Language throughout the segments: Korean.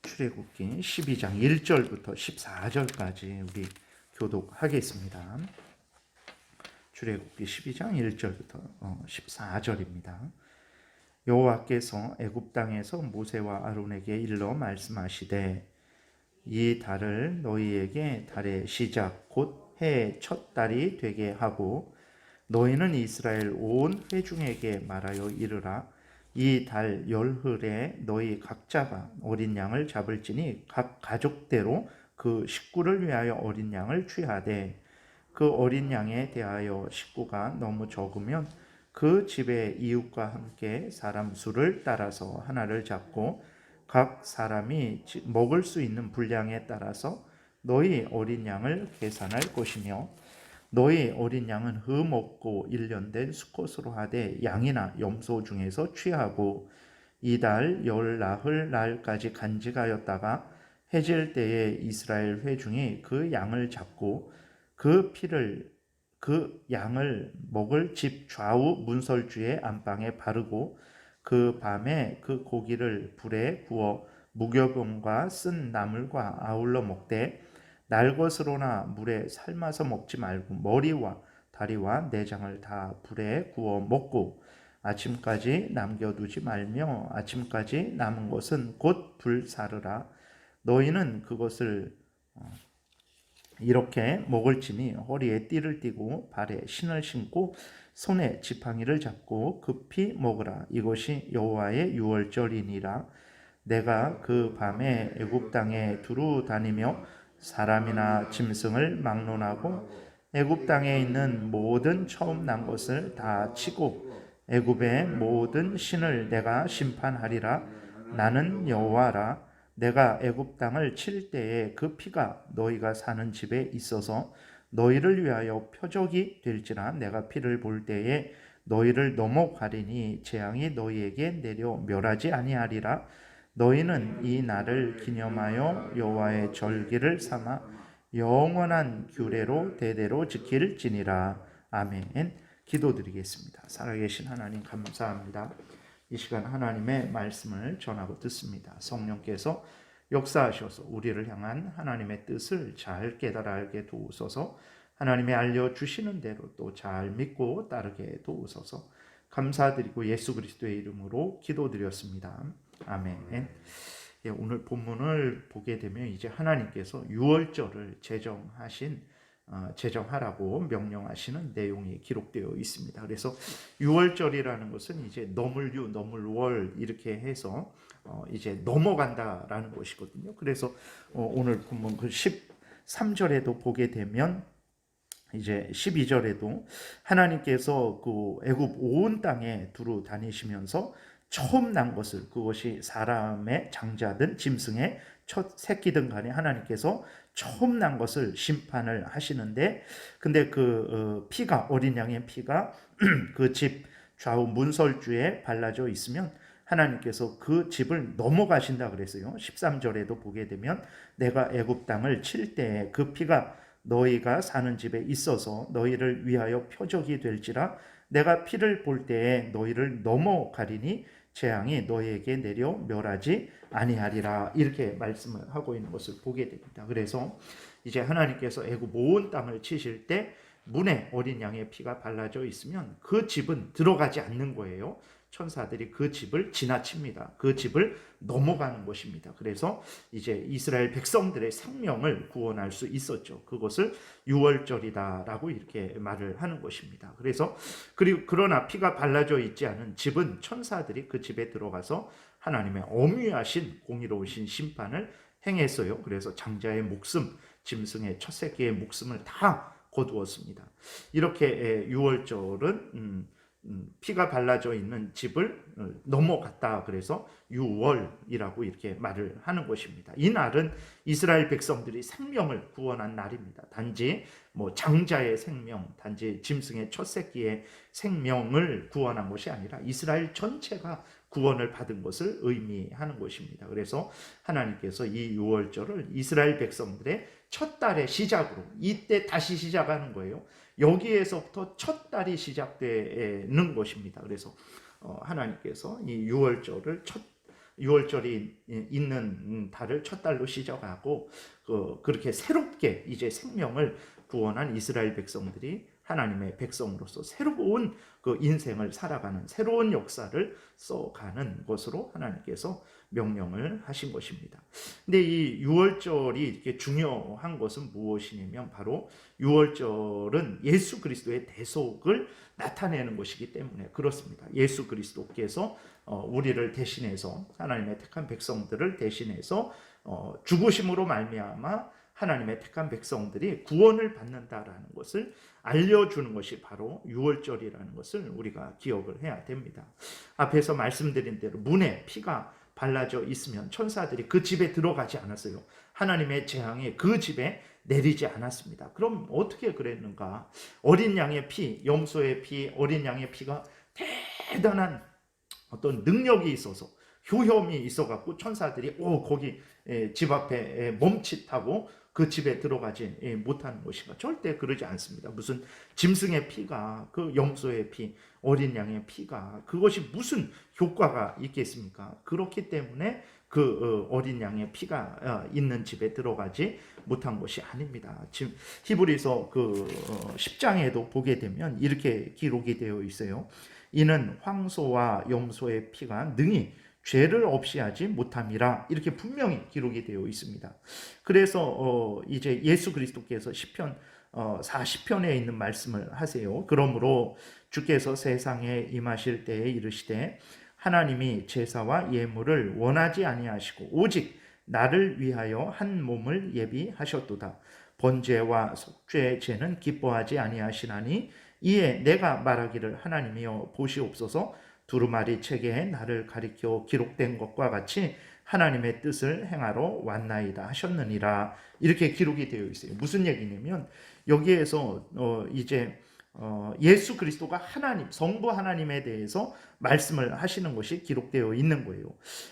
출애굽기 12장 1절부터 14절까지 우리 교독하겠습니다. 출애굽기 12장 1절부터 14절입니다. 여호와께서 애굽 땅에서 모세와 아론에게 일러 말씀하시되 이 달을 너희에게 달의 시작 곧 해의 첫 달이 되게 하고 너희는 이스라엘 온 회중에게 말하여 이르라. 이 달 열흘에 너희 각자가 어린 양을 잡을지니 각 가족대로 그 식구를 위하여 어린 양을 취하되 그 어린 양에 대하여 식구가 너무 적으면 그 집의 이웃과 함께 사람 수를 따라서 하나를 잡고 각 사람이 먹을 수 있는 분량에 따라서 너희 어린 양을 계산할 것이며 너희 어린 양은 흠없고 일련된 수컷으로 하되 양이나 염소 중에서 취하고 이달 열 나흘 날까지 간직하였다가 해질 때에 이스라엘 회중이 그 양을 잡고 그 피를 그 양을 먹을 집 좌우 문설주의 안방에 바르고 그 밤에 그 고기를 불에 구워 무교병과 쓴 나물과 아울러 먹되 날것으로나 물에 삶아서 먹지 말고 머리와 다리와 내장을 다 불에 구워 먹고 아침까지 남겨두지 말며 아침까지 남은 것은 곧 불사르라. 너희는 그것을 이렇게 먹을지니 허리에 띠를 띠고 발에 신을 신고 손에 지팡이를 잡고 급히 먹으라. 이것이 여호와의 유월절이니라. 내가 그 밤에 애굽 땅에 두루 다니며 사람이나 짐승을 막론하고 애굽 땅에 있는 모든 처음 난 것을 다 치고 애굽의 모든 신을 내가 심판하리라. 나는 여호와라. 내가 애굽 땅을 칠 때에 그 피가 너희가 사는 집에 있어서 너희를 위하여 표적이 될지라. 내가 피를 볼 때에 너희를 넘어가리니 재앙이 너희에게 내려 멸하지 아니하리라. 너희는 이 날을 기념하여 여호와의 절기를 삼아 영원한 규례로 대대로 지킬지니라. 아멘. 기도드리겠습니다. 살아계신 하나님 감사합니다. 이 시간 하나님의 말씀을 전하고 듣습니다. 성령께서 역사하셔서 우리를 향한 하나님의 뜻을 잘 깨달아 알게 도우소서. 하나님의 알려주시는 대로 또 잘 믿고 따르게 도우소서. 감사드리고 예수 그리스도의 이름으로 기도드렸습니다. 아멘. 오늘 본문을 보게 되면 이제 하나님께서 유월절을 제정하라고 명령하시는 내용이 기록되어 있습니다. 그래서 유월절이라는 것은 이제 너물유, 너물월 이렇게 해서 이제 넘어간다라는 것이거든요. 그래서 오늘 본문 그 13절에도 보게 되면 이제 12절에도 하나님께서 그 애굽 온 땅에 두루 다니시면서 처음 난 것을, 그것이 사람의 장자든 짐승의 첫 새끼든 간에 하나님께서 처음 난 것을 심판을 하시는데, 근데 그 피가, 어린 양의 피가 그 집 좌우 문설주에 발라져 있으면 하나님께서 그 집을 넘어가신다 그랬어요. 13절에도 보게 되면 내가 애굽 땅을 칠 때에 그 피가 너희가 사는 집에 있어서 너희를 위하여 표적이 될지라. 내가 피를 볼 때에 너희를 넘어가리니 재앙이 너희에게 내려 멸하지 아니하리라. 이렇게 말씀을 하고 있는 것을 보게 됩니다. 그래서 이제 하나님께서 애굽 온 땅을 치실 때 문에 어린 양의 피가 발라져 있으면 그 집은 들어가지 않는 거예요. 천사들이 그 집을 지나칩니다. 그 집을 넘어가는 것입니다. 그래서 이제 이스라엘 백성들의 생명을 구원할 수 있었죠. 그것을 유월절이다라고 이렇게 말을 하는 것입니다. 그래서 그러나 피가 발라져 있지 않은 집은 천사들이 그 집에 들어가서 하나님의 엄위하신 공의로우신 심판을 행했어요. 그래서 장자의 목숨, 짐승의 첫 새끼의 목숨을 다 거두었습니다. 이렇게 유월절은 피가 발라져 있는 집을 넘어갔다. 그래서 유월이라고 이렇게 말을 하는 것입니다. 이 날은 이스라엘 백성들이 생명을 구원한 날입니다. 단지 장자의 생명, 단지 짐승의 첫 새끼의 생명을 구원한 것이 아니라 이스라엘 전체가 구원을 받은 것을 의미하는 것입니다. 그래서 하나님께서 이 유월절을 이스라엘 백성들의 첫 달의 시작으로, 이때 다시 시작하는 거예요. 여기에서부터 첫 달이 시작되는 것입니다. 그래서 하나님께서 이 유월절을 첫 유월절이 있는 달을 첫 달로 시작하고 그렇게 새롭게 이제 생명을 구원한 이스라엘 백성들이 하나님의 백성으로서 새로운 그 인생을 살아가는 새로운 역사를 써가는 것으로 하나님께서 명령을 하신 것입니다. 근데 이 유월절이 이렇게 중요한 것은 무엇이냐면 바로 유월절은 예수 그리스도의 대속을 나타내는 것이기 때문에 그렇습니다. 예수 그리스도께서 우리를 대신해서 하나님의 택한 백성들을 대신해서 죽으심으로 말미암아 하나님의 택한 백성들이 구원을 받는다라는 것을 알려주는 것이 바로 유월절이라는 것을 우리가 기억을 해야 됩니다. 앞에서 말씀드린 대로 문에 피가 발라져 있으면 천사들이 그 집에 들어가지 않았어요. 하나님의 재앙이 그 집에 내리지 않았습니다. 그럼 어떻게 그랬는가? 어린 양의 피, 염소의 피, 어린 양의 피가 대단한 어떤 능력이 있어서 효험이 있어갖고 천사들이 거기 집 앞에 멈칫하고 그 집에 들어가지 못하는 것인가? 절대 그러지 않습니다. 무슨 짐승의 피가, 그 염소의 피, 어린 양의 피가 그것이 무슨 효과가 있겠습니까? 그렇기 때문에 그 어린 양의 피가 있는 집에 들어가지 못한 것이 아닙니다. 지금 히브리서 그 10장에도 보게 되면 이렇게 기록이 되어 있어요. 이는 황소와 염소의 피가 능히 죄를 없이 하지 못함이라 이렇게 분명히 기록이 되어 있습니다. 그래서 이제 예수 그리스도께서 시편 40편에 있는 말씀을 하세요. 그러므로 주께서 세상에 임하실 때에 이르시되 하나님이 제사와 예물을 원하지 아니하시고 오직 나를 위하여 한 몸을 예비하셨도다. 번제와 속죄의 죄는 기뻐하지 아니하시나니 이에 내가 말하기를 하나님이여 보시옵소서 두루마리 책에 나를 가리켜 기록된 것과 같이 하나님의 뜻을 행하러 왔나이다 하셨느니라 이렇게 기록이 되어 있어요. 무슨 얘기냐면 여기에서 이제 예수 그리스도가 하나님, 성부 하나님에 대해서 말씀을 하시는 것이 기록되어 있는 거예요.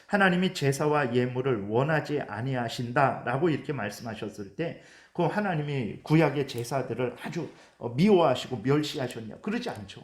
하나님이 제사와 예물을 원하지 아니하신다라고 이렇게 말씀하셨을 때 그 하나님이 구약의 제사들을 아주 미워하시고 멸시하셨냐? 그러지 않죠.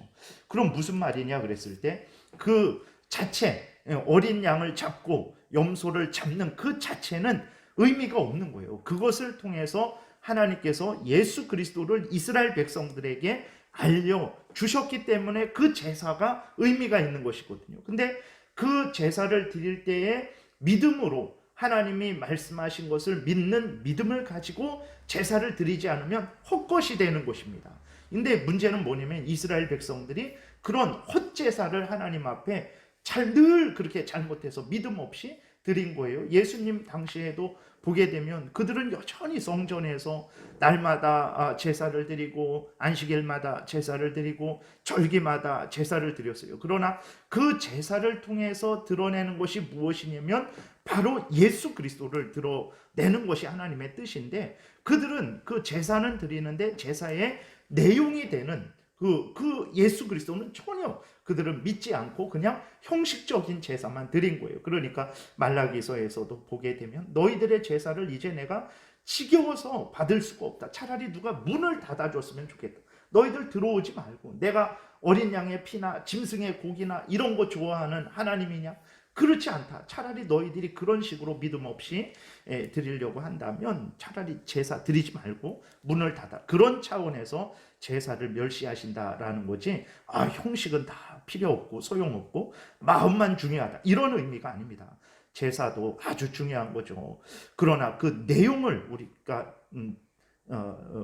그럼 무슨 말이냐 그랬을 때 그 자체 어린 양을 잡고 염소를 잡는 그 자체는 의미가 없는 거예요. 그것을 통해서 하나님께서 예수 그리스도를 이스라엘 백성들에게 알려주셨기 때문에 그 제사가 의미가 있는 것이거든요. 근데 그 제사를 드릴 때에 믿음으로 하나님이 말씀하신 것을 믿는 믿음을 가지고 제사를 드리지 않으면 헛것이 되는 것입니다. 근데 문제는 뭐냐면 이스라엘 백성들이 그런 헛제사를 하나님 앞에 늘 그렇게 잘못해서 믿음 없이 드린 거예요. 예수님 당시에도 보게 되면 그들은 여전히 성전에서 날마다 제사를 드리고 안식일마다 제사를 드리고 절기마다 제사를 드렸어요. 그러나 그 제사를 통해서 드러내는 것이 무엇이냐면 바로 예수 그리스도를 드러내는 것이 하나님의 뜻인데 그들은 그 제사는 드리는데 제사의 내용이 되는 그 예수 그리스도는 전혀 그들은 믿지 않고 그냥 형식적인 제사만 드린 거예요. 그러니까 말라기서에서도 보게 되면 너희들의 제사를 이제 내가 지겨워서 받을 수가 없다. 차라리 누가 문을 닫아줬으면 좋겠다. 너희들 들어오지 말고 내가 어린 양의 피나 짐승의 고기나 이런 거 좋아하는 하나님이냐? 그렇지 않다. 차라리 너희들이 그런 식으로 믿음 없이 드리려고 한다면 차라리 제사 드리지 말고 문을 닫아. 그런 차원에서 제사를 멸시하신다라는 거지. 형식은 다 필요 없고 소용없고 마음만 중요하다. 이런 의미가 아닙니다. 제사도 아주 중요한 거죠. 그러나 그 내용을 우리가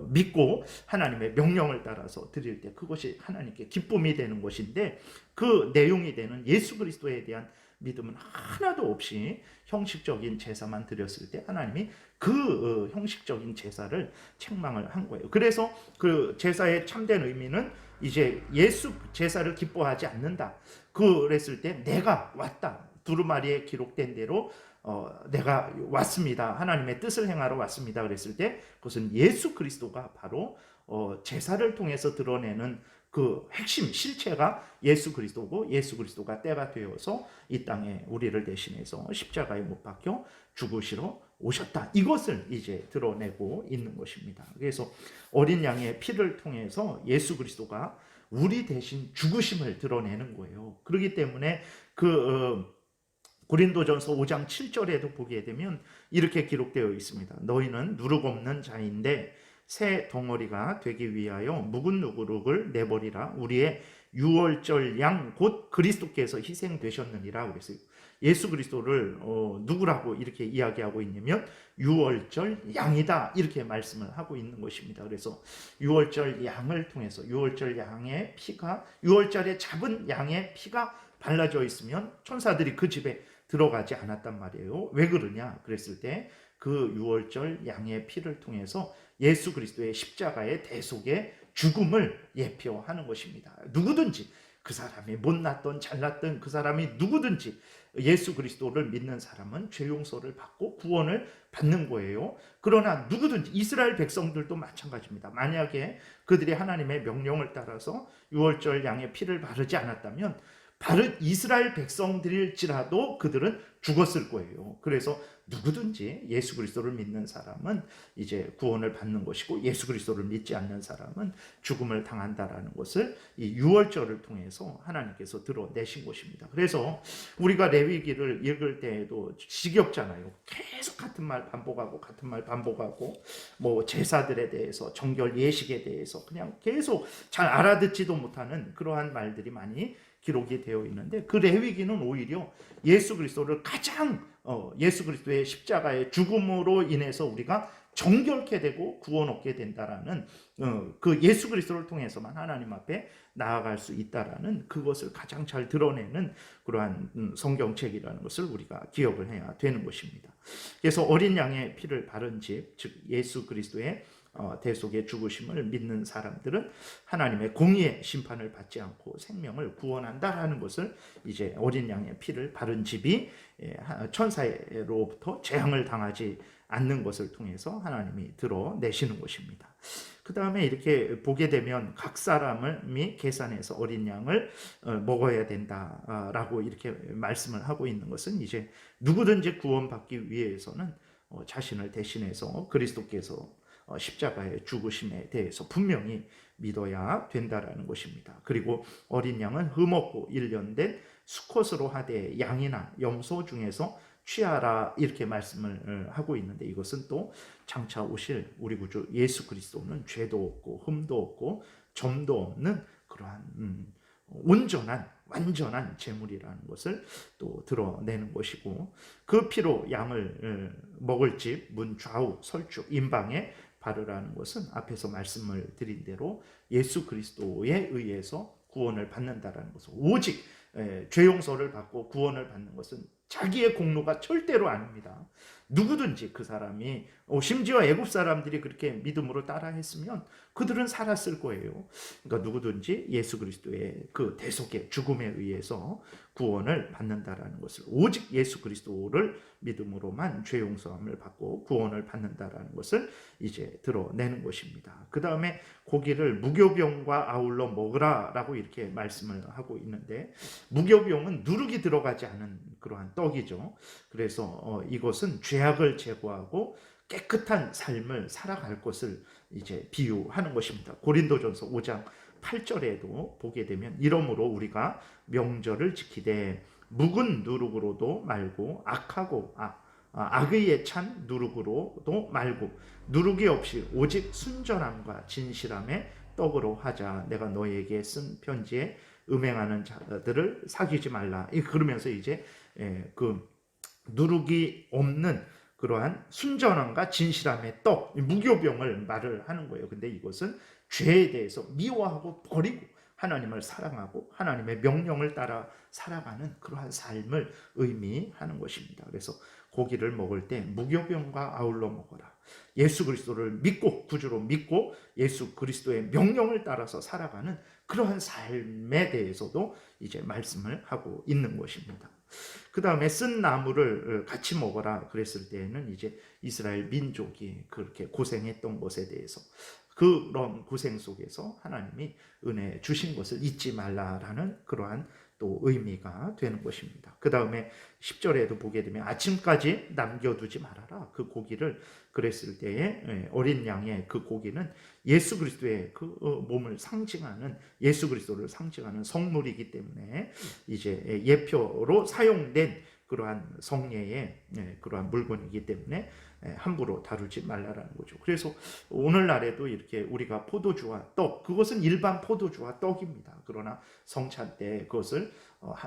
믿고 하나님의 명령을 따라서 드릴 때 그것이 하나님께 기쁨이 되는 것인데 그 내용이 되는 예수 그리스도에 대한 믿음은 하나도 없이 형식적인 제사만 드렸을 때 하나님이 그 형식적인 제사를 책망을 한 거예요. 그래서 그 제사의 참된 의미는 이제 예수 제사를 기뻐하지 않는다. 그랬을 때 내가 왔다. 두루마리에 기록된 대로 내가 왔습니다. 하나님의 뜻을 행하러 왔습니다. 그랬을 때 그것은 예수 그리스도가 바로 제사를 통해서 드러내는 그 핵심 실체가 예수 그리스도고 예수 그리스도가 때가 되어서 이 땅에 우리를 대신해서 십자가에 못 박혀 죽으시러 오셨다. 이것을 이제 드러내고 있는 것입니다. 그래서 어린 양의 피를 통해서 예수 그리스도가 우리 대신 죽으심을 드러내는 거예요. 그렇기 때문에 그 고린도전서 5장 7절에도 보게 되면 이렇게 기록되어 있습니다. 너희는 누룩 없는 자인데 새 덩어리가 되기 위하여 묵은 누룩을 내버리라. 우리의 유월절 양 곧 그리스도께서 희생되셨느니라. 그래서 예수 그리스도를 누구라고 이렇게 이야기하고 있냐면 유월절 양이다, 이렇게 말씀을 하고 있는 것입니다. 그래서 유월절 양을 통해서 유월절 양의 피가, 유월절에 잡은 양의 피가 발라져 있으면 천사들이 그 집에 들어가지 않았단 말이에요. 왜 그러냐 그랬을 때 그 유월절 양의 피를 통해서 예수 그리스도의 십자가의 대속의 죽음을 예표하는 것입니다. 누구든지, 그 사람이 못났던 잘났던 그 사람이 누구든지 예수 그리스도를 믿는 사람은 죄 용서를 받고 구원을 받는 거예요. 그러나 누구든지, 이스라엘 백성들도 마찬가지입니다. 만약에 그들이 하나님의 명령을 따라서 유월절 양의 피를 바르지 않았다면 이스라엘 백성들일지라도 그들은 죽었을 거예요. 그래서 누구든지 예수 그리스도를 믿는 사람은 이제 구원을 받는 것이고, 예수 그리스도를 믿지 않는 사람은 죽음을 당한다라는 것을 이 유월절을 통해서 하나님께서 드러내신 것입니다. 그래서 우리가 레위기를 읽을 때에도 지겹잖아요. 계속 같은 말 반복하고 뭐 제사들에 대해서, 정결 예식에 대해서 그냥 계속 잘 알아듣지도 못하는 그러한 말들이 많이 기록이 되어 있는데, 그 레위기는 오히려 예수 그리스도를 가장 예수 그리스도의 십자가의 죽음으로 인해서 우리가 정결케 되고 구원 얻게 된다라는 그 예수 그리스도를 통해서만 하나님 앞에 나아갈 수 있다라는 그것을 가장 잘 드러내는 그러한 성경책이라는 것을 우리가 기억을 해야 되는 것입니다. 그래서 어린 양의 피를 바른 집, 즉 예수 그리스도의 대속의 죽으심을 믿는 사람들은 하나님의 공의의 심판을 받지 않고 생명을 구원한다라는 것을 이제 어린 양의 피를 바른 집이 천사로부터 재앙을 당하지 않는 것을 통해서 하나님이 드러내시는 것입니다. 그 다음에 이렇게 보게 되면 각 사람이 계산해서 어린 양을 먹어야 된다라고 이렇게 말씀을 하고 있는 것은, 이제 누구든지 구원받기 위해서는 자신을 대신해서 그리스도께서 십자가의 죽으심에 대해서 분명히 믿어야 된다라는 것입니다. 그리고 어린 양은 흠없고 1년 된 수컷으로 하되 양이나 염소 중에서 취하라, 이렇게 말씀을 하고 있는데, 이것은 또 장차 오실 우리 구주 예수 그리스도는 죄도 없고 흠도 없고 점도 없는 그러한 온전한 완전한 제물이라는 것을 또 드러내는 것이고, 그 피로 양을 먹을 집 문 좌우 설주 임방에 바르라는 것은 앞에서 말씀을 드린 대로 예수 그리스도에 의해서 구원을 받는다라는 것을, 오직 죄 용서를 받고 구원을 받는 것은 자기의 공로가 절대로 아닙니다. 누구든지 그 사람이 심지어 애굽 사람들이 그렇게 믿음으로 따라했으면 그들은 살았을 거예요. 그러니까 누구든지 예수 그리스도의 그 대속의 죽음에 의해서 구원을 받는다라는 것을, 오직 예수 그리스도를 믿음으로만 죄 용서함을 받고 구원을 받는다라는 것을 이제 드러내는 것입니다. 그 다음에 고기를 무교병과 아울러 먹으라라고 이렇게 말씀을 하고 있는데, 무교병은 누룩이 들어가지 않은 그러한 떡이죠. 그래서 이것은 죄악을 제거하고 깨끗한 삶을 살아갈 것을 이제 비유하는 것입니다. 고린도전서 5장 8절에도 보게 되면, 이러므로 우리가 명절을 지키되 묵은 누룩으로도 말고 악의에 찬 누룩으로도 말고 누룩이 없이 오직 순전함과 진실함의 떡으로 하자. 내가 너에게 쓴 편지에 음행하는 자들을 사귀지 말라. 그러면서 이제 그 누룩이 없는 그러한 순전함과 진실함의 떡, 무교병을 말을 하는 거예요. 근데 이것은 죄에 대해서 미워하고 버리고 하나님을 사랑하고 하나님의 명령을 따라 살아가는 그러한 삶을 의미하는 것입니다. 그래서 고기를 먹을 때 무교병과 아울러 먹어라. 예수 그리스도를 믿고 구주로 믿고 예수 그리스도의 명령을 따라서 살아가는 그러한 삶에 대해서도 이제 말씀을 하고 있는 것입니다. 그 다음에 쓴 나무를 같이 먹어라 그랬을 때에는 이제 이스라엘 민족이 그렇게 고생했던 것에 대해서, 그런 고생 속에서 하나님이 은혜 주신 것을 잊지 말라라는 그러한 또 의미가 되는 것입니다. 그 다음에 10절에도 보게 되면 아침까지 남겨두지 말아라. 그 고기를, 그랬을 때에 어린 양의 그 고기는 예수 그리스도의 그 몸을 상징하는, 예수 그리스도를 상징하는 성물이기 때문에 이제 예표로 사용된 그러한 성례의 그러한 물건이기 때문에 함부로 다루지 말라라는 거죠. 그래서 오늘날에도 이렇게 우리가 포도주와 떡, 그것은 일반 포도주와 떡입니다. 그러나 성찬 때 그것을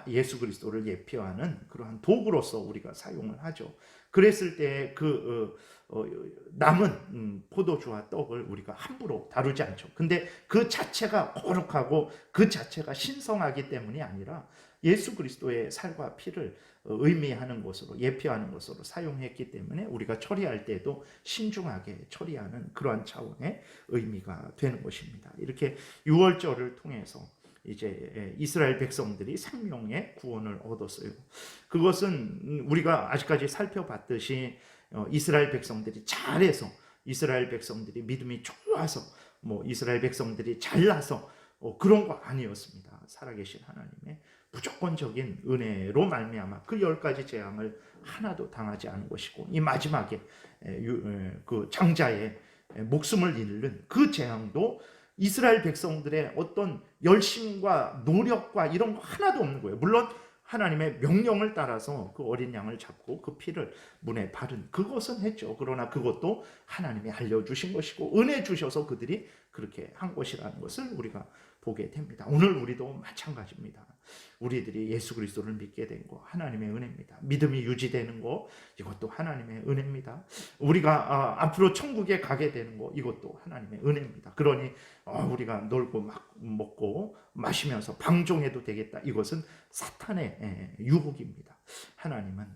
예수 그리스도를 예표하는 그러한 도구로서 우리가 사용을 하죠. 그랬을 때 그 남은 포도주와 떡을 우리가 함부로 다루지 않죠. 근데 그 자체가 거룩하고 그 자체가 신성하기 때문이 아니라 예수 그리스도의 살과 피를 의미하는 것으로, 예표하는 것으로 사용했기 때문에 우리가 처리할 때도 신중하게 처리하는 그러한 차원의 의미가 되는 것입니다. 이렇게 유월절을 통해서 이제 이스라엘 백성들이 생명의 구원을 얻었어요. 그것은 우리가 아직까지 살펴봤듯이 이스라엘 백성들이 잘해서, 이스라엘 백성들이 믿음이 좋아서, 이스라엘 백성들이 잘나서 그런 거 아니었습니다. 살아계신 하나님의 무조건적인 은혜로 말미암아 그 10가지 재앙을 하나도 당하지 않은 것이고, 이 마지막에 그 장자의 목숨을 잃는 그 재앙도 이스라엘 백성들의 어떤 열심과 노력과 이런 거 하나도 없는 거예요. 물론 하나님의 명령을 따라서 그 어린 양을 잡고 그 피를 문에 바른 그것은 했죠. 그러나 그것도 하나님이 알려주신 것이고 은혜 주셔서 그들이 그렇게 한 것이라는 것을 우리가 보게 됩니다. 오늘 우리도 마찬가지입니다. 우리들이 예수 그리스도를 믿게 된 거 하나님의 은혜입니다. 믿음이 유지되는 거 이것도 하나님의 은혜입니다. 우리가 앞으로 천국에 가게 되는 거 이것도 하나님의 은혜입니다. 그러니 우리가 놀고 막 먹고 마시면서 방종해도 되겠다, 이것은 사탄의 유혹입니다. 하나님은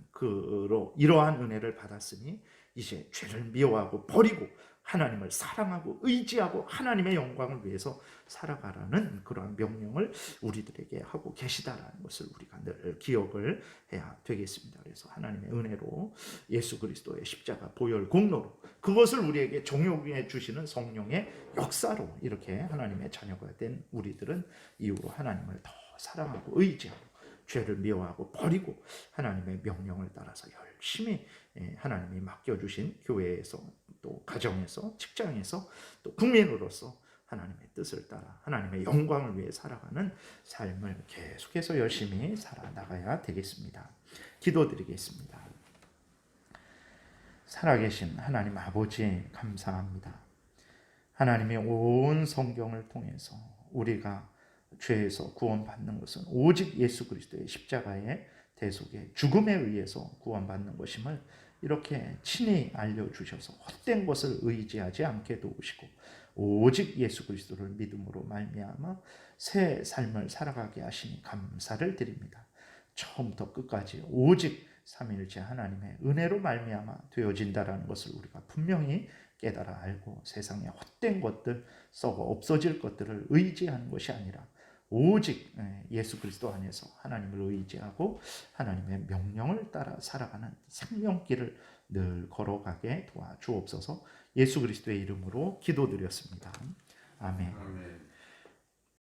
이러한 은혜를 받았으니 이제 죄를 미워하고 버리고 하나님을 사랑하고 의지하고 하나님의 영광을 위해서 살아가라는 그러한 명령을 우리들에게 하고 계시다라는 것을 우리가 늘 기억을 해야 되겠습니다. 그래서 하나님의 은혜로 예수 그리스도의 십자가 보혈 공로로 그것을 우리에게 종용해 주시는 성령의 역사로 이렇게 하나님의 자녀가 된 우리들은 이후로 하나님을 더 사랑하고 의지하고 죄를 미워하고 버리고 하나님의 명령을 따라서 열심히 하나님이 맡겨주신 교회에서 또 가정에서 직장에서 또 국민으로서 하나님의 뜻을 따라 하나님의 영광을 위해 살아가는 삶을 계속해서 열심히 살아나가야 되겠습니다. 기도드리겠습니다. 살아계신 하나님 아버지 감사합니다. 하나님의 온 성경을 통해서 우리가 죄에서 구원받는 것은 오직 예수 그리스도의 십자가의 대속의 죽음에 의해서 구원받는 것임을 이렇게 친히 알려주셔서 헛된 것을 의지하지 않게 도우시고 오직 예수 그리스도를 믿음으로 말미암아 새 삶을 살아가게 하시니 감사를 드립니다. 처음부터 끝까지 오직 삼위일체 하나님의 은혜로 말미암아 되어진다라는 것을 우리가 분명히 깨달아 알고 세상의 헛된 것들, 썩어 없어질 것들을 의지하는 것이 아니라 오직 예수 그리스도 안에서 하나님을 의지하고 하나님의 명령을 따라 살아가는 생명길을 늘 걸어가게 도와주옵소서. 예수 그리스도의 이름으로 기도드렸습니다. 아멘.